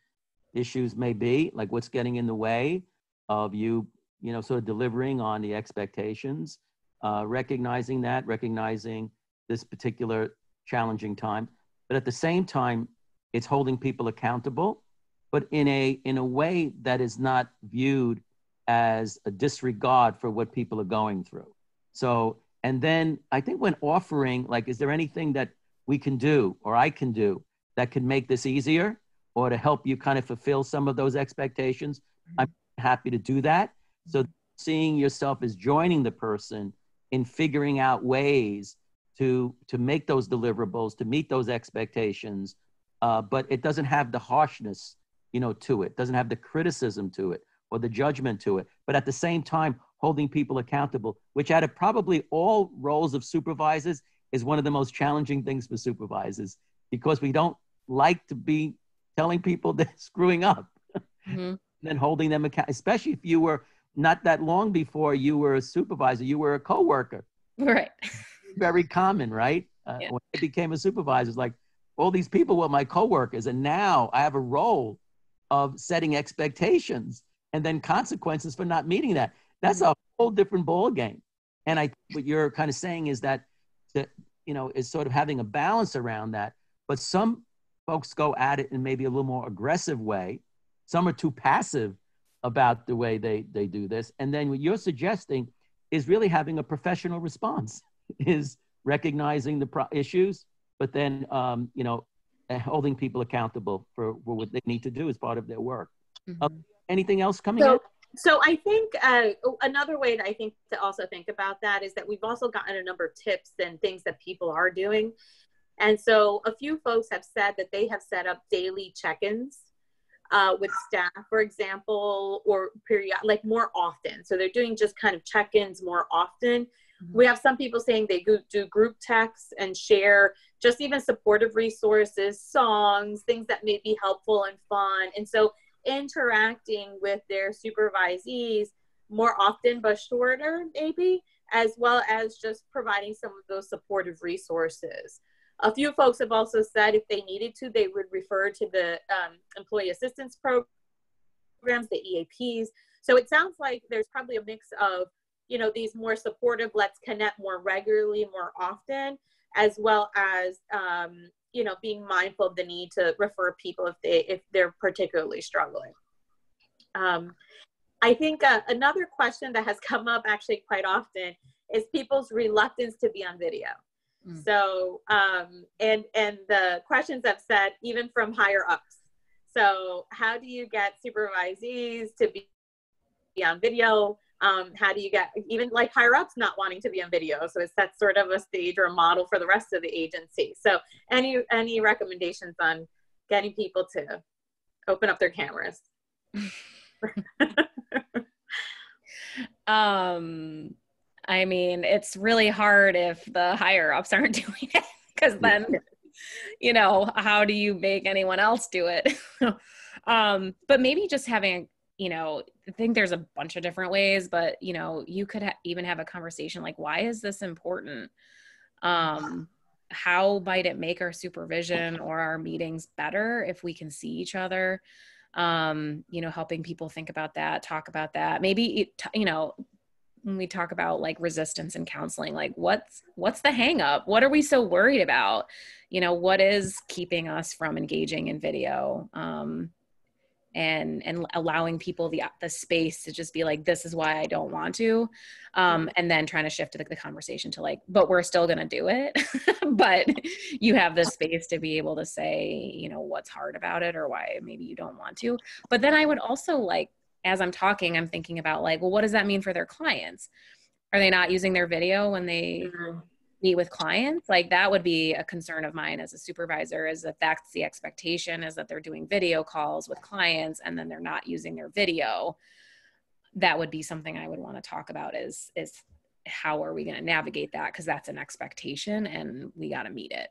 issues may be, like what's getting in the way of you, sort of delivering on the expectations, recognizing this particular challenging time. But at the same time, it's holding people accountable, but in a way that is not viewed as a disregard for what people are going through. So, and then I think when offering, like, is there anything that we can do or I can do that can make this easier or to help you kind of fulfill some of those expectations? I'm happy to do that. So seeing yourself as joining the person in figuring out ways to make those deliverables, to meet those expectations, but it doesn't have the harshness, to it, doesn't have the criticism to it or the judgment to it, but at the same time, holding people accountable, which out of probably all roles of supervisors is one of the most challenging things for supervisors, because we don't like to be telling people they're screwing up, then holding them accountable, especially if you were not that long before you were a supervisor, you were a coworker. Right. Very common, right? When I became a supervisor, it's like all these people were my coworkers, and now I have a role of setting expectations and then consequences for not meeting that. That's a whole different ball game. And I think what you're kind of saying is that, is sort of having a balance around that. But some folks go at it in maybe a little more aggressive way. Some are too passive about the way they do this. And then what you're suggesting is really having a professional response, is recognizing the issues, but then, holding people accountable for what they need to do as part of their work. Anything else coming in? So I think another way that I think to also think about that is that we've also gotten a number of tips and things that people are doing. And so a few folks have said that they have set up daily check-ins with staff, for example, or like more often. So they're doing just kind of check-ins more often. We have some people saying they do group texts and share just even supportive resources, songs, things that may be helpful and fun. And so interacting with their supervisees more often but shorter, maybe, as well as just providing some of those supportive resources. A few folks have also said if they needed to, they would refer to the employee assistance programs, the EAPs. So it sounds like there's probably a mix of, these more supportive, let's connect more regularly, more often, as well as, being mindful of the need to refer people if they're particularly struggling. I think another question that has come up actually quite often is people's reluctance to be on video. So, and the questions have said, even from higher ups. So how do you get supervisees to be on video? How do you get even like higher ups not wanting to be on video? So it sets sort of a stage or a model for the rest of the agency. So any recommendations on getting people to open up their cameras? I mean, it's really hard if the higher ups aren't doing it, because then, how do you make anyone else do it? But maybe just having, I think there's a bunch of different ways, but, you could even have a conversation like, why is this important? How might it make our supervision or our meetings better if we can see each other? Helping people think about that, talk about that. Maybe, when we talk about like resistance in counseling, like what's the hang up? What are we so worried about? What is keeping us from engaging in video? And allowing people the space to just be like, this is why I don't want to. And then trying to shift the conversation to like, but we're still going to do it. But you have the space to be able to say, what's hard about it or why maybe you don't want to. But then I would also like, as I'm talking, I'm thinking about like, well, what does that mean for their clients? Are they not using their video when they meet with clients? Like that would be a concern of mine as a supervisor, is that that's the expectation, is that they're doing video calls with clients and then they're not using their video. That would be something I would want to talk about is how are we going to navigate that? Because that's an expectation and we got to meet it.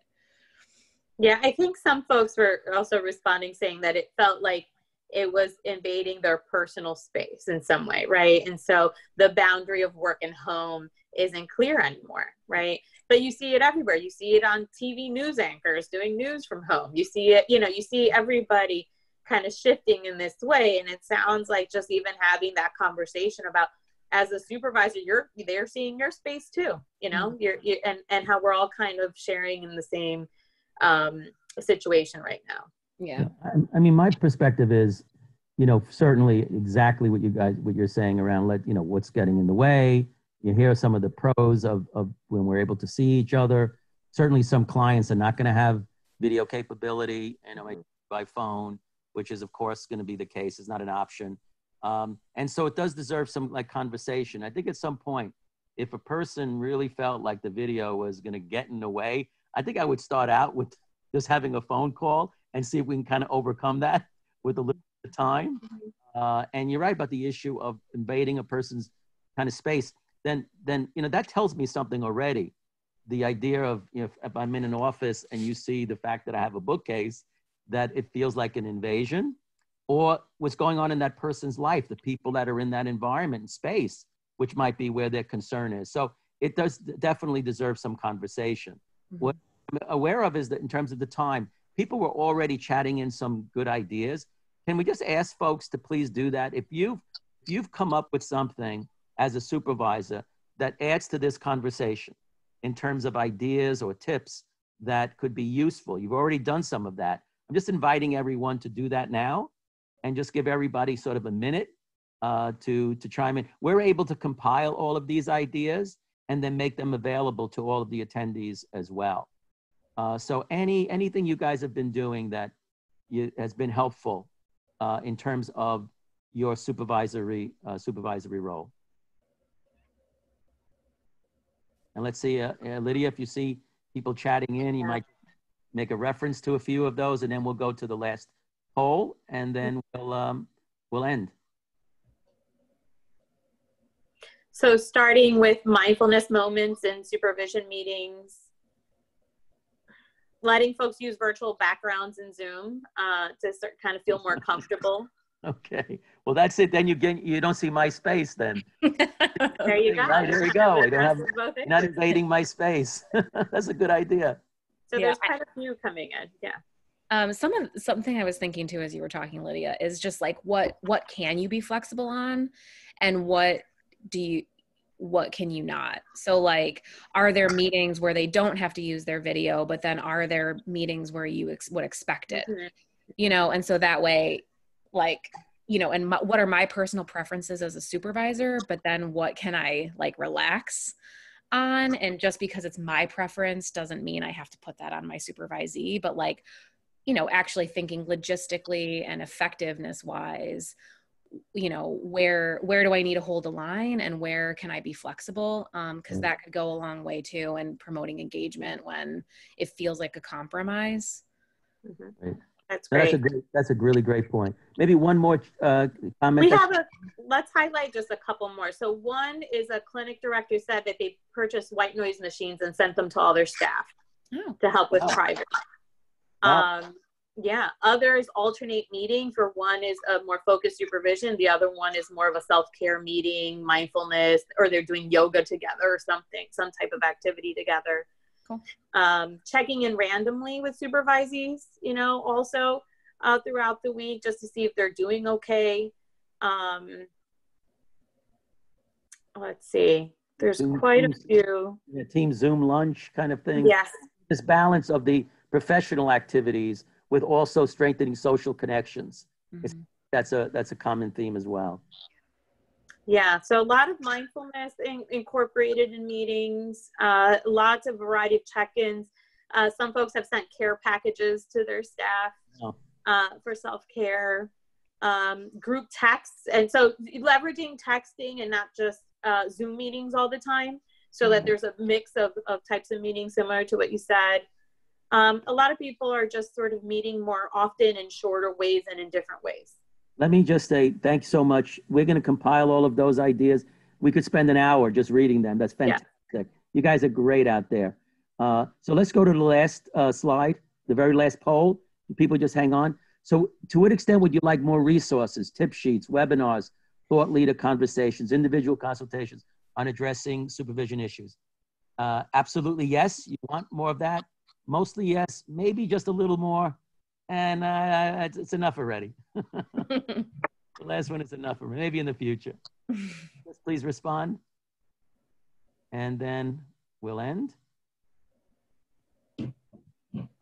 Yeah, I think some folks were also responding saying that it felt like it was invading their personal space in some way, right? And so the boundary of work and home isn't clear anymore, right? But you see it everywhere. You see it on TV news anchors doing news from home. You see it, you see everybody kind of shifting in this way. And it sounds like just even having that conversation about, as a supervisor, they're seeing your space too, and how we're all kind of sharing in the same situation right now. Yeah. I mean, my perspective is, certainly exactly what you're saying around what's getting in the way. You hear some of the pros of when we're able to see each other. Certainly some clients are not going to have video capability, by phone, which is of course going to be the case. It's not an option. And so it does deserve some conversation. I think at some point, if a person really felt like the video was going to get in the way, I think I would start out with just having a phone call and see if we can kind of overcome that with a little bit of time. And you're right about the issue of invading a person's kind of space. Then that tells me something already. The idea of, if I'm in an office and you see the fact that I have a bookcase that it feels like an invasion, or what's going on in that person's life, the people that are in that environment and space, which might be where their concern is. So it does definitely deserve some conversation. What I'm aware of is that in terms of the time, people were already chatting in some good ideas. Can we just ask folks to please do that? If you've come up with something as a supervisor that adds to this conversation in terms of ideas or tips that could be useful, you've already done some of that. I'm just inviting everyone to do that now and just give everybody sort of a minute to chime in. We're able to compile all of these ideas and then make them available to all of the attendees as well. So anything you guys have been doing that has been helpful in terms of your supervisory role. And let's see, Lydia, if you see people chatting in, you might make a reference to a few of those, and then we'll go to the last poll, and then we'll end. So starting with mindfulness moments in supervision meetings, letting folks use virtual backgrounds in Zoom to kind of feel more comfortable. Okay, well that's it. Then you don't see my space then. There you go. Right, there we go. I don't have, not invading my space. That's a good idea. So there's quite a few coming in. Yeah. Something I was thinking too as you were talking, Lydia, is just like what can you be flexible on, and what can you not? So like, are there meetings where they don't have to use their video, but then are there meetings where you would expect it? You know, and so that way, like, you know, and what are my personal preferences as a supervisor, but then what can I like relax on? And just because it's my preference doesn't mean I have to put that on my supervisee, but like, you know, actually thinking logistically and effectiveness wise, you know, where do I need to hold a line and where can I be flexible? Because that could go a long way too in promoting engagement when it feels like a compromise. Right. That's great. That's a really great point. Maybe one more comment. Let's highlight just a couple more. So one is a clinic director said that they purchased white noise machines and sent them to all their staff to help with private. Yeah, others alternate meetings, where one is a more focused supervision, the other one is more of a self-care meeting, mindfulness, or they're doing yoga together or something, some type of activity together. Cool. Checking in randomly with supervisees, you know, also throughout the week, just to see if they're doing okay. Let's see, there's quite a few. Team Zoom lunch kind of thing. Yes. This balance of the professional activities with also strengthening social connections. That's a common theme as well. Yeah, so a lot of mindfulness incorporated in meetings, lots of variety of check-ins. Some folks have sent care packages to their staff for self-care, group texts. And so leveraging texting and not just Zoom meetings all the time, so that there's a mix of types of meetings similar to what you said. A lot of people are just sort of meeting more often in shorter ways and in different ways. Let me just say, thanks so much. We're going to compile all of those ideas. We could spend an hour just reading them. That's fantastic. Yeah. You guys are great out there. So let's go to the last slide, the very last poll. People just hang on. So to what extent would you like more resources, tip sheets, webinars, thought leader conversations, individual consultations on addressing supervision issues? Absolutely yes. You want more of that? Mostly yes, maybe just a little more. And it's enough already. The last one is enough for me, maybe in the future. Please respond. And then we'll end.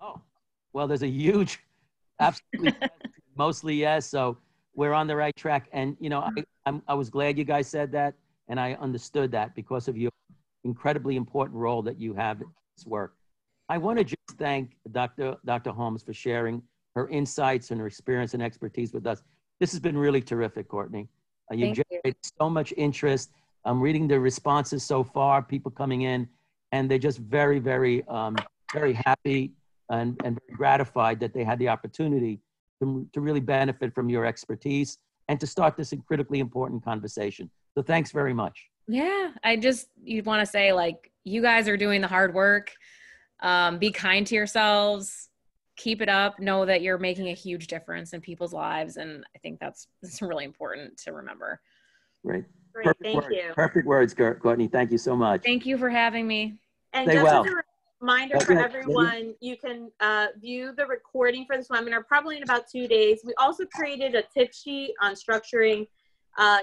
Oh, well, there's a huge, absolutely, mostly yes. So we're on the right track. And, you know, I was glad you guys said that. And I understood that because of your incredibly important role that you have in this work. I want to just thank Dr. Holmes for sharing her insights and her experience and expertise with us. This has been really terrific, Courtney. You've generated so much interest. I'm reading the responses so far, people coming in, and they're just very, very, very happy and very gratified that they had the opportunity to really benefit from your expertise and to start this critically important conversation. So thanks very much. Yeah, you want to say, like, you guys are doing the hard work. Be kind to yourselves. keep it up. Know that you're making a huge difference in people's lives. And I think that's really important to remember. Great. Great, thank you. Perfect words, Courtney. Thank you so much. Thank you for having me. And Stay just well. as a reminder for everyone, you can view the recording for this webinar probably in about 2 days. We also created a tip sheet on structuring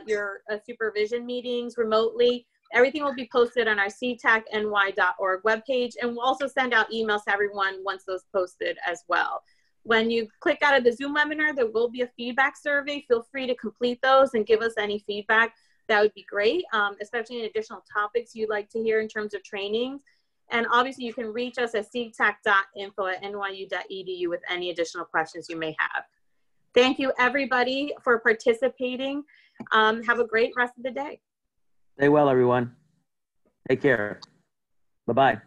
your supervision meetings remotely. Everything will be posted on our ctacny.org webpage, and we'll also send out emails to everyone once those posted as well. When you click out of the Zoom webinar, there will be a feedback survey. Feel free to complete those and give us any feedback. That would be great, especially in additional topics you'd like to hear in terms of trainings. And obviously you can reach us at ctac.info@nyu.edu with any additional questions you may have. Thank you everybody for participating. Have a great rest of the day. Stay well, everyone. Take care. Bye-bye.